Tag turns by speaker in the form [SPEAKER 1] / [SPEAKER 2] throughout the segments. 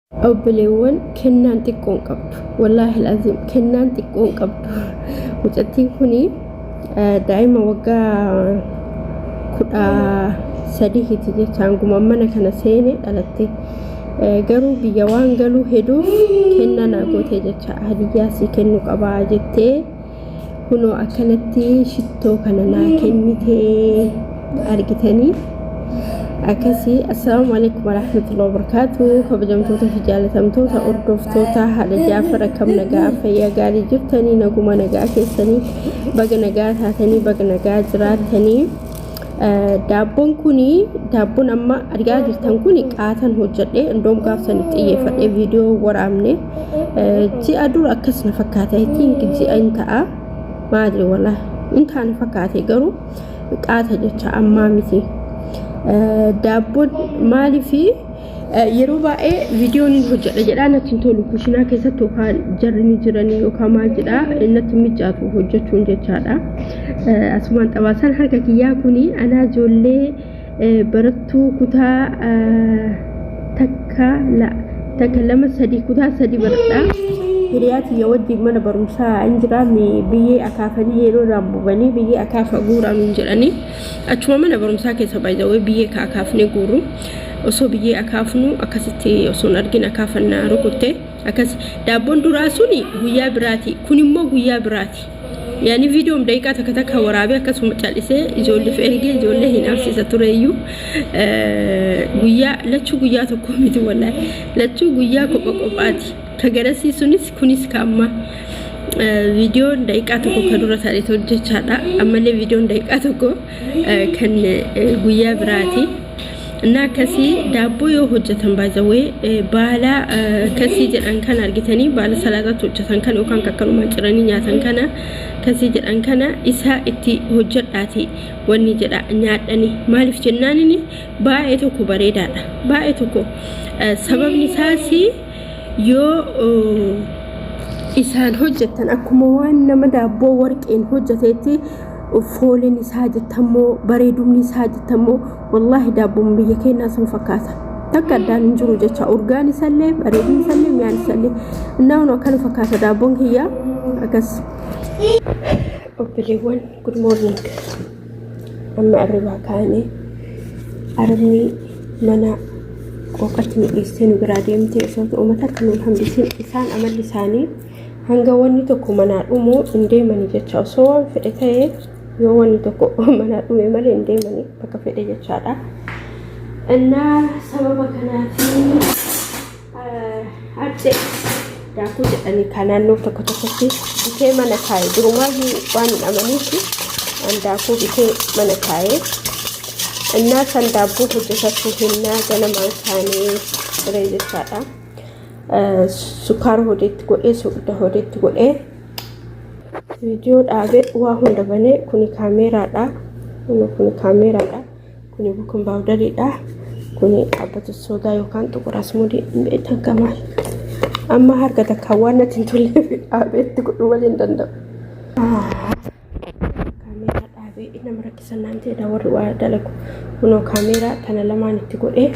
[SPEAKER 1] أو بليون كنان تكون قبض والله العظيم كنان تكون قبض وجدتي كوني دائما وقع كدا سديه تجي تانغو ماما كان سيني ألتي قالوا بيوان قالوا هدو كننا قوتي جتا هدياسي كنو قبا جتي كنو أكلتي شتو كننا كنتي أرقتني أكسي السلام عليكم ورحمة الله وبركاته فبجمتوتا في جالتمتوتا أردفتوتا هذا جافر كم نقا فيا قالي جبتني نقوم نقا كيساني بقى نقا هاتني بقى نقا جراتني دابون كوني دابون أما أرجع جرتن كوني قاتن هجرة عندهم قافتن تيجي فرق فيديو ورامني جي أدور أكس نفكاته تينك جي أنت ما أدري والله أنت أنا فكاته قرو قاتها جتا أمامتي دابون مالي في يروبا فيديو نهجر جلانا تنتولو كوشنا كيسا توكا جرني يوكا مال جدا إنا تمجاتو هجتون جتشادا أسمان تباسان حركة كياكوني أنا جولي برتو كتا تكا لما سدي كتا سدي برتا هرياتي يودي من برمسا انجرا مي بيي أكافني يرو رامبو بني بيي أكافا غورا من جراني أچما من برمسا كيسا بايزاوي بيي كأكافني غورو osoo biyyee akaafnu akkasitti osoo argin akaafannaa rukutte akkas daabboon duraasuni guyyaa biraati kun immoo guyyaa biraati yaani viidiyoom daqiiqaa takka takka waraabee akkasuma callisee ijoollee ergee ijoollee hin afsisa tureeyyuu guyyaa lachuu guyyaa tokko miti wallahi lachuu guyyaa qophaati kagarasiisunis kunis kaamma viidiyoon daqiiqaa tokko kan dura taa'ee hojjechaadha ammallee viidiyoon daqiiqaa tokko kan guyyaa biraati na kasi daabbo yoo hojjetan baazawee baala kasi jedhan kan argitanii baala salaataatu hojjetan kan yookaan kakkanuma ciranii nyaatan kana kasi jedhan kana isa itti hojjedhaati wanni jedha nyaadhani maaliif jennaanini baay'ee tokko bareedaadha baay'ee tokko sababni isaasi yoo isaan hojjetan akkuma waan nama daabboo warqeen hojjeteetti فولن ساجد تمو بريدومني ساجد تمو والله دابون بيكينا سنفكاتا تكدان نجرو جتا أورغاني سلم بريدومي سلم يعني سلم ناونو كان فكاتا دابون هي أكس أبليون good morning أما أربع كاني أرمي منا وقتني إستينو براديمتي أصوت أمتك من الحمدسين إسان أمل لساني هنغواني تكو منا أمو إندي مني جتا أصوان فإتاي يواني تكو منا أمي مالي إندي مني بكا فإتاي جتا أنا سبب كناتي أرجع داكو جتاني كانان نو تكو تكوتي بكي منا كاي دروماجي وان أمانيكي أن داكو بكي منا كاي أنا سندابو هجتاتو هنا جانا مانكاني ريجي جتا سكر هوديت قولي سكر هوديت قولي فيديو دابي واهون دبني كوني كاميرا دا كوني كاميرا دا كوني بكم باودري دا كوني أبتو السودا يوكان تقراس مودي بيتن كمال أما هرقة كوانا تنتولي في دابي تقول ولين دندو كاميرا دابي إنا مركزا نانتي دور وادلكو كونو كاميرا تنلماني تقول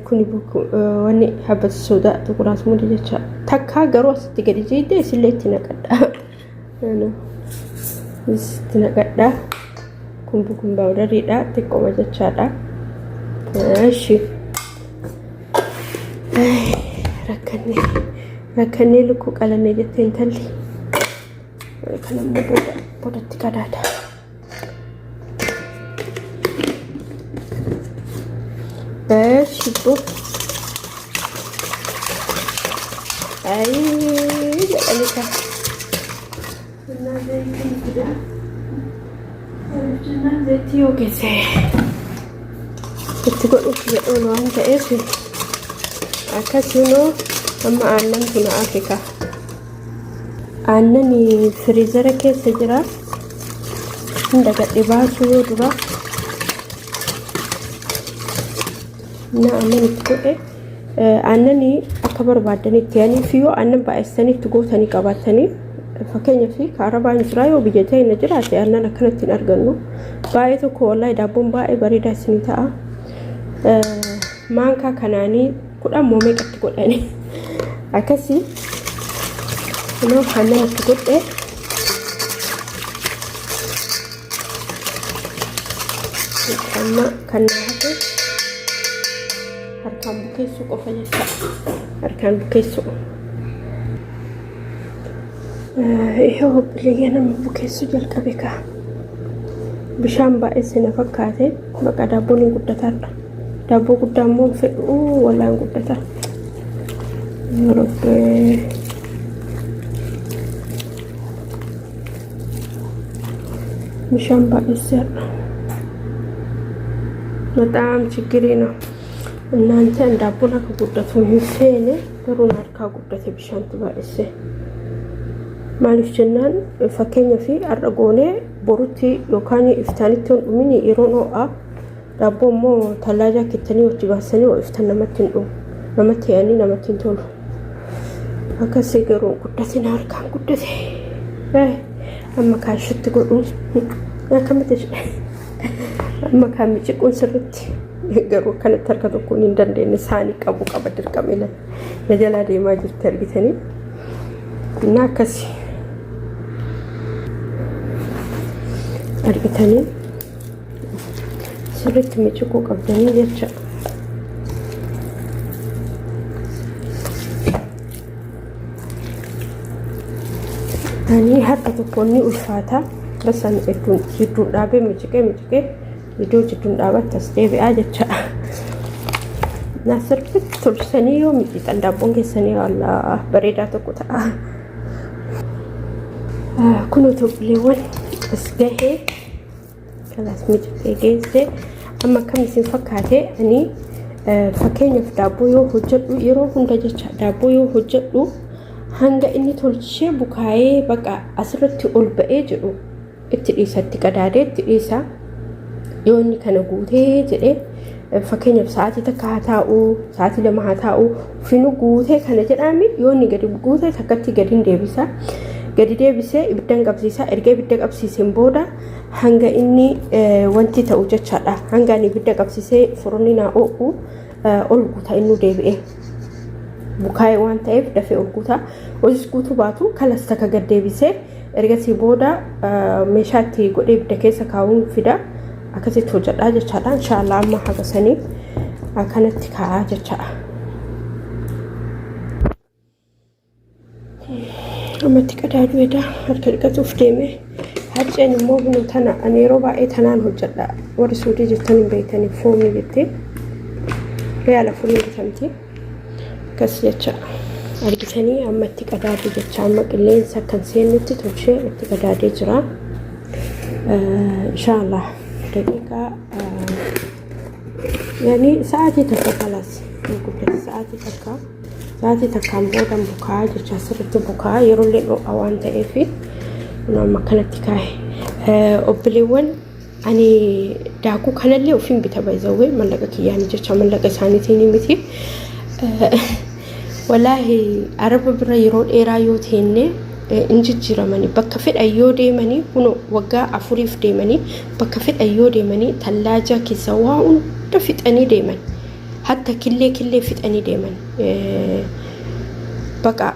[SPEAKER 1] كوني بوكو واني حبة السوداء تقول اسمه دي جتا تكا غروس تيجي جيدي سليتنا قدا انا استنا قدا كون بوكم باودري دا تقوم جتا دا ماشي ركني لكو قالني جتين تلي كلام بودا تكدادا شوفوا اي ذلك الجنة زيتي وكذا تقولوا تقولوا انت ايش اكاسينو اما علمتنا افريكا انني فريزر كيس سجرا عندك دباسو درا نعم نتكلم أنني أكبر بعدني تاني فيو أنا بأستني تقول تاني كبرتني فكان في كهرباء إسرائيل وبيجتين نجراتي أنا كنت نرجعنا بايتو كولا دابون باي بريدة سنتا مانكا كناني kudhan moomee qatti godhani akkasi noo hanna itti godhe amma kan naafate harkaan bukeessu qofa jecha harkaan bukeessu yoo biliyya nama bukeessu jalqabe kaa bishaan baay'ee na fakkaate baqa daabboon hin guddataadha daabboo guddaa immoo fedhu wallaan guddata bishaan baay'ee በጣም ችግሬ ነው እናንተ እንዳቦና ከጉዳቱ ይፈኔ ደሩን አርካ ጉዳት ቢሻንት ባእሰ ማለፍ ጀናን ፈከኛ ፊ አረጎኔ ቦሩቲ ዮካኒ ኢፍታኒቶን ሚኒ ኢሮኖአ ዳቦሞ ተላጃ ከተኒ ወጭ ባሰኒ ወፍተን ነመትንዱ ነመትያኒ ነመትንቶሉ አከሰገሩ ጉዳትን አርካን ጉዳት አመካሽት ጎዱ ያከመተሽ amma kan ciqun sirritti garuu kanatti harka tokkoon hin dandeenye saanii qabu qaba dirqamina na jalaa deemaa jirti argitanii እና akkasi argitanii sirritti miiciquu qabdanii jecha ani harka tokkoon ni ulfaata basan jidduu dhaabee miiciqee video jidduu dhaabatte as deebi'aa jecha nasirratti tolchanii yoo miixan daabboon keessanii Allah bareedaa tokko ta'a kun utubliiwwan as gahee kalas miixee geesse amma kam isin fakkaate ani fakkeenyaaf daabboo yoo hojjedhu yeroo hunda jecha daabboo yoo hojjedhu hanga inni tolchee bukaayee baqa asirratti ol ba'ee jedhu itti dhiisatti qadaadee itti dhiisa yoonni kana guutee jedhee fakkeenyaaf sa'aatii takka haa taa'u sa'aatii lama haa taa'u finu guutee kana jedhami yoonni gadi guutee takkatti gadi deebisa gadi deebisee ibiddan qabsiisa erga ibidda qabsiiseen booda hanga inni wanti ta'u jechaadha hanga inni ibidda qabsiisee furonni naa oo'u ol guuta inni deebi'ee bukaayee waan ta'eef dafee ol guuta hojis guutuu baatu kalas takka gad deebisee ergasii booda meeshaatti godhee ibidda keessa kaa'uun fida akkasitti hojjedhaa jechaadha inshallah amma hagasanii akkanatti kaa'aa jechaadha ammatti qadaaduu edaa harka dhiqatuuf deeme harceen immoo bunoo tana ani yeroo baay'ee tanaan hojjedha warri suudii jettan hin beektaniif foomni jettee reala furii bitamti akkas jechaadha argitanii ammatti qadaaduu jecha amma qilleensa kan seennutti tolchee itti qadaadee jira inshallah دقيقة يعني ساعتي تكا خلاص نقول ساعتي تكا مبودا بكاء جاسرت بكاء يرولي أوان تأفي ونعم كانت تكاي أبليون أني داكو كان اللي وفين بتبايزوي ملقا كياني جاشا ملقا سانتيني متي والله عرب برا يرول إيرايو تيني injijjiiramanii bakka fedhayyoo deemanii kuno waggaa afuriif deemanii bakka fedhayyoo deemanii tallaaja keessa waa hunda fixanii deeman hatta killee fixanii deeman baqa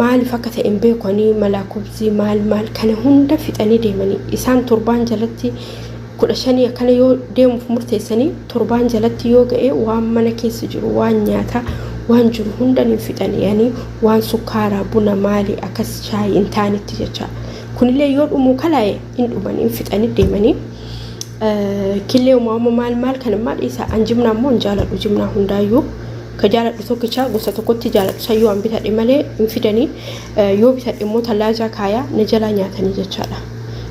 [SPEAKER 1] maaliif akka ta'e hin beekanii malaakubzii maal kana hunda fixanii deemanii isaan torbaan jalatti 15 akkana yoo deemuuf murteessanii torbaan jalatti yoo ga'e waan mana keessa jiru waan nyaata waan jiru hundan fixanii yani waan sukkaara buna maali akas shaay intaanitti jecha kunillee yoo dhumu kalaa'e in dhumanii fixanii deemanii killee maal kana maal isa anjimna ammoo jaaladhu jimna hundaayyuu ka jaaladhu tokkicha gosa tokkotti jaaladhu sayyoo an bitadhe malee in fidanii yoo bitadhe immoo tallaaja kaaya na jala nyaatanii jechaadha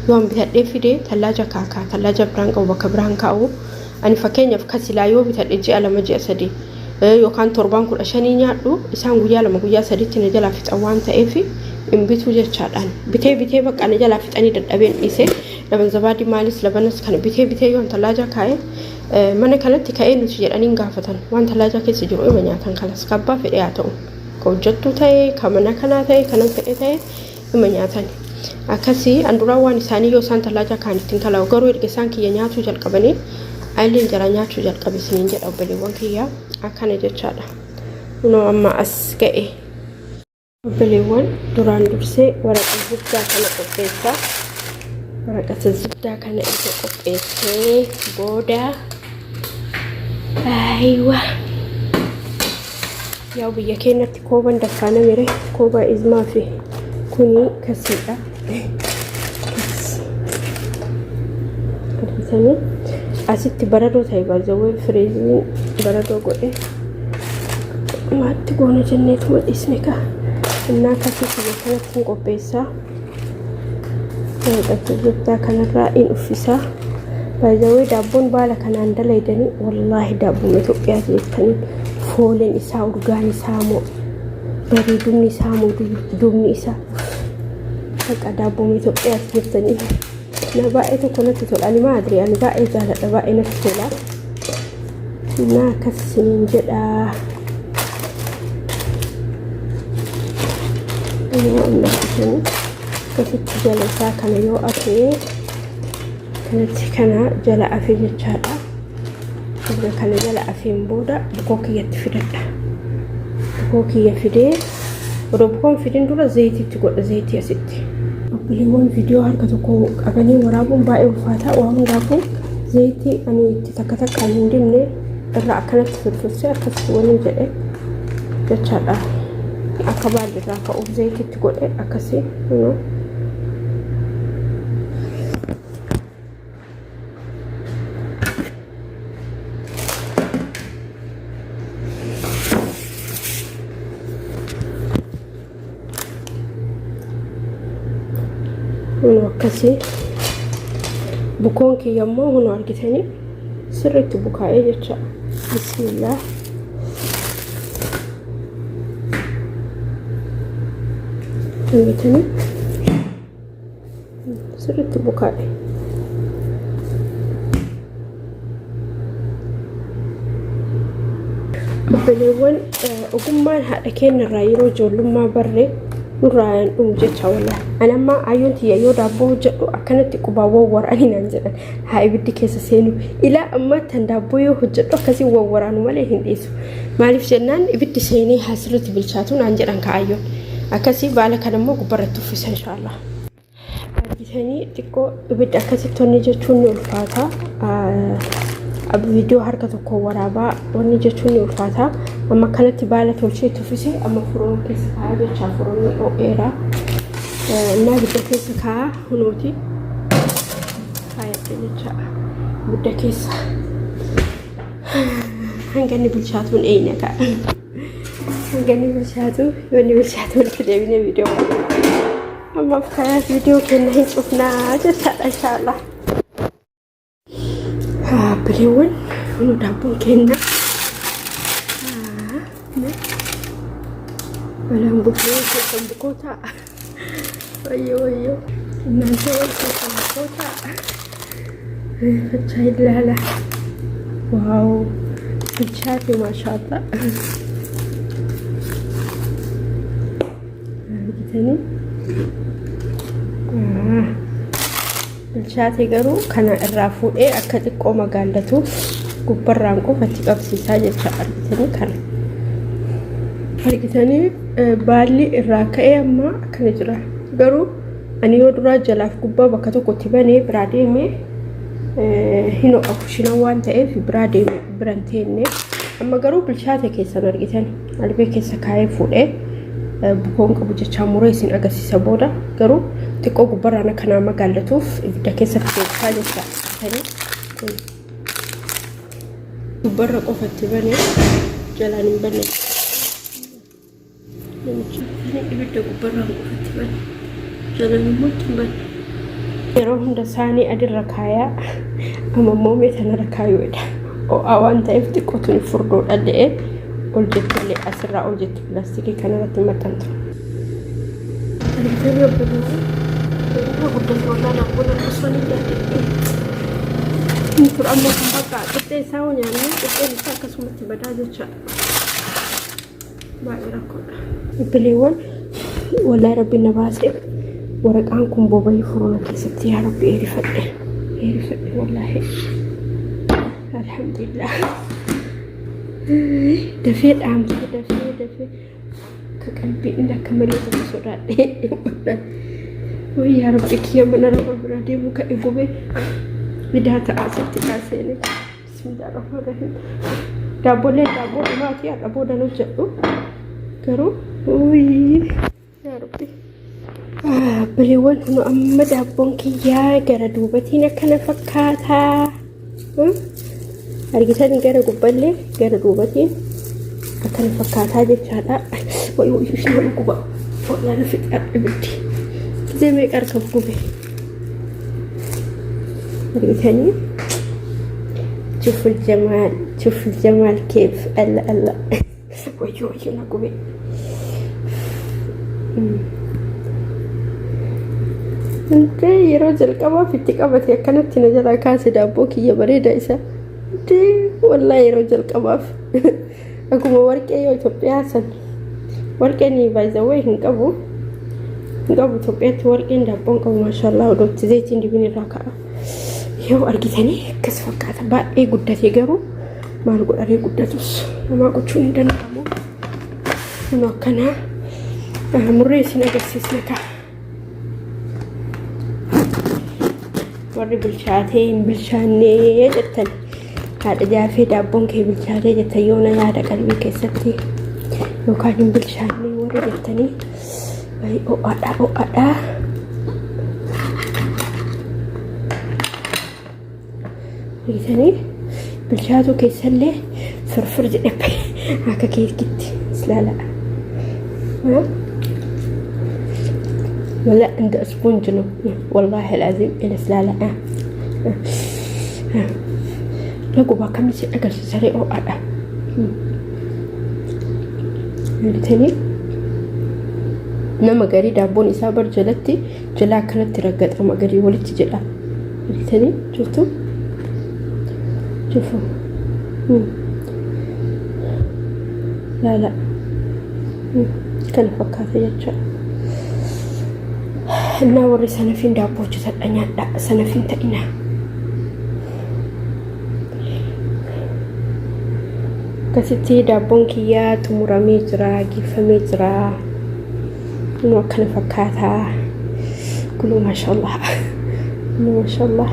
[SPEAKER 1] yoo an bitadhe fide tallaaja kaakaa tallaaja biraan qabu bakka biraan kaa'u ani fakkeenyaaf kasilaa yoo bitadhe ji'a lama ji'a sadii yookaan torbaan 15 nyaadhu isaan guyyaa lama guyyaa sadiitti na jalaa fixan waan ta'eef in bituu jechaadhaan bitee bakka na jalaa fixanii dadhabeen dhiise laban zabaadii maalis labanas kana bitee yoo tallaaja kaa'e mana kanatti ka'ee nuti jedhaniin gaafatan waan tallaaja keessa jiru ima nyaatan kalas kabbaa fedhe haa ta'u ka hojjettuu ta'e ka mana kanaa ta'e kanan fedhe ta'e ima nyaatan akkasii anduraa waan isaanii yoo isaan tallaaja kaan ittiin kalaa'u garuu erga isaan kiyya nyaatuu jalqabanii ayleen jara nyaachuu jalqabisiniin jedha obboleewwan kiyya akkana jechaadha kunoo amma as ga'e. Obboleewwan duraan dursee waraqaa zibdaa kana qopheessaa. Waraqaa zibdaa kana erga qopheessee booda aywa yaa biyya keenyatti kooban daffaana mire kooba izmaa fi kuni kasiidha. Argisanii asitti baradoo ta'e baazawwee firiiziin baradoo godhe maatti goona jenneetuma dhisne ka innaa kasii biyya kanatti qopheessaa. Waraqaa zibdaa kanarraa in uffisaa. Baazawwee daabboon baala kanaan dalaydanii wallaahi daabboon Itoophiyaa jettanii fooleen isaa urgaan isaa moo bareedumni isaa moo duubni isaa haqa daabboon Itoophiyaa jettanii na baay'ee tokko natti tola. Ani maadri ani baay'ee jaaladha baay'ee natti tola. Na akkasiniin jedha. Akkasitti jala isaa kana yoo afee kanatti kana jala afee jechaadha. Kana jala afeen booda bukoo kiyyatti fidadha. Bukoo kiyya fidee odoo bukoon fidin dura zayitiitti godha. Zayitii asitti obboleewwan viidiyoo harka tokko qabanii waraabuun baay'ee ulfaataa waan hundaafuu zayitii ani itti takka takkaan hin dibne irraa akkanatti firfirsee akkasitti waliin jedhe jechaadha. Akka baalli irraa ka'uuf zayitiitti godhe akkasii akkasii bukoon kiyya immoo hunu argitanii sirriitti bukaa'ee jecha bismillah. Argitanii sirriitti bukaa'e. Obboleewwan ogummaan haadha keenyarraa yeroo ijoollummaa barree nurraan jecha wallaahi anamma ayyoon tiyya yoo daabboo hojjedhu akkanatti qubaawwan waraanii naan jedhan haa ibiddi keessa seenu ilaa amma tan daabboo yoo hojjedhu akkasii waraanu malee hin dhiisu. Maaliif jennaan ibiddi seenee haasirratti bilchaatu naan jedhan kaayyoon akkasii baala kan immoo gubbarratti uffisa inshallah. Argitanii xiqqoo ibiddi akkasitti tonni jechuun ni ulfaata. Viidiyoo harka tokko waraabaa wanni jechuun ni ulfaata. Amma kanatti baala tolchee tuffise amma furoon keessa kaa'aa jecha furoon dho'eera. Innaa ibidda keessa kaa'aa hunuuti kaayadhe jecha ibidda keessa hanga inni bilchaatuun eeyna ka'a. Hanga inni bilchaatu yoo inni bilchaatu walitti deebinee viidiyoo ammaaf kaayas viidiyoo kenna hin cufnaa jechaadha inshallah. Obboleewwan hunu daabboon kenna. Balaan bukkee keessan bukoo ta'a. Wayyoo እናንተ ወልከም ቦታ ፈቻይ ላላ ዋው ብቻት ማሻአላ አርግተኒ ብቻት ይገሩ ከና እራፉዴ አከጥቆ መጋለቱ ጉበራን ቆፈት ቀብሲሳ ጀቻ አርግተኒ ከና argitanii baalli irraa ka'ee amma akkana jira garuu ani yoo duraa jalaaf gubbaa bakka tokkotti banee biraa deemee hin oqafu shinan waan ta'eef biraa deemee biran teenne amma garuu bilchaate keessan argitan albee keessa kaa'ee fuudhee bukoon qabu jecha muree isin agarsiisa booda garuu xiqqoo gubbarraan akka nama gaallatuuf ibidda keessatti beekaa jecha argitanii gubbarra qofatti banee jalaan hin banne ibidda gubbarraan qofatti bane jalaan immoo ittiin bane yeroo hunda saanii adirra kaayaa amammoo meetanarra kaayuudha ho'aa waan ta'eef xiqqootuun furdoo dhalle'ee ol jettillee asirraa ol jetti pilaastikii kanarratti maxxantu argitanii obbolaa guddatu walaa lamboon akkasumaan hin yaadde inni tura ammoo kan bakka qixxee isaa hoo nyaannee qixxeen isaa akkasumatti badaa jecha baay'ee rakkoodha obboleewwan wallahi rabbi na baasee waraqaan kun boba'ii furoona keessatti yaa rabbi eerifadhe wallahi alhamdulillah dafee dhaamte دفي كقلبي إنك مليت بسرعة ويا ربك يا من رب برادي بك إبوبي بدها تعاسة تعاسة بسم الله الرحمن الرحيم دابو ما تيا دابو دانو جدو كرو وي يا ربي beliwan hunu amma daabboon kiyyaa gara duubatiin akkana fakkaata argitanii gara gubballee gara duubatiin akkana fakkaataa jechaadha wayu ishee guba walaana fixadhe bitti gisee meeqa argab gube argitanii شوف الجمال كيف ألا ويو نقوي انت يا رجل كما في التقابة كانت نجرى كاس دابوك يا بريدة إسا انت والله يا رجل كما أكو موركي يا إثيوبيا سن وركني باي ذا واي هنقبو إثيوبيا توركين دابون ما شاء الله ودوت زيتين دي بني راكا يو أرجعني كسر كذا بقى قدرت يجرو ما نقول أري قدرتوس ما قلت شو ندنا كمو إنه كنا مريسنا جسيس لك وري بالشاني جتن هذا جا في دابون كي بالشاني جتيونا يا هذا قلبي كسرتي لو كان بالشاني وري جتني أي أو أدا ريتني بالشاتو كيسلي فرفر جنبي هكا كيف كنت لا ولا عند اسبونج والله العظيم الى لا لقوا بقى كم شيء اقل سريع او ادا ريتني نما غري دابون اسابر جلتي جلا كانت ترقط ما غري ولت جلا ريتني شفتوا شوفوا لا كان فكاته يجا ناوري سنفين دابوچ تدنيا دا سنفين تئنا كستي دابون كيا تمرامي جرا كيفمي جرا نو كان فكاته كله ما شاء الله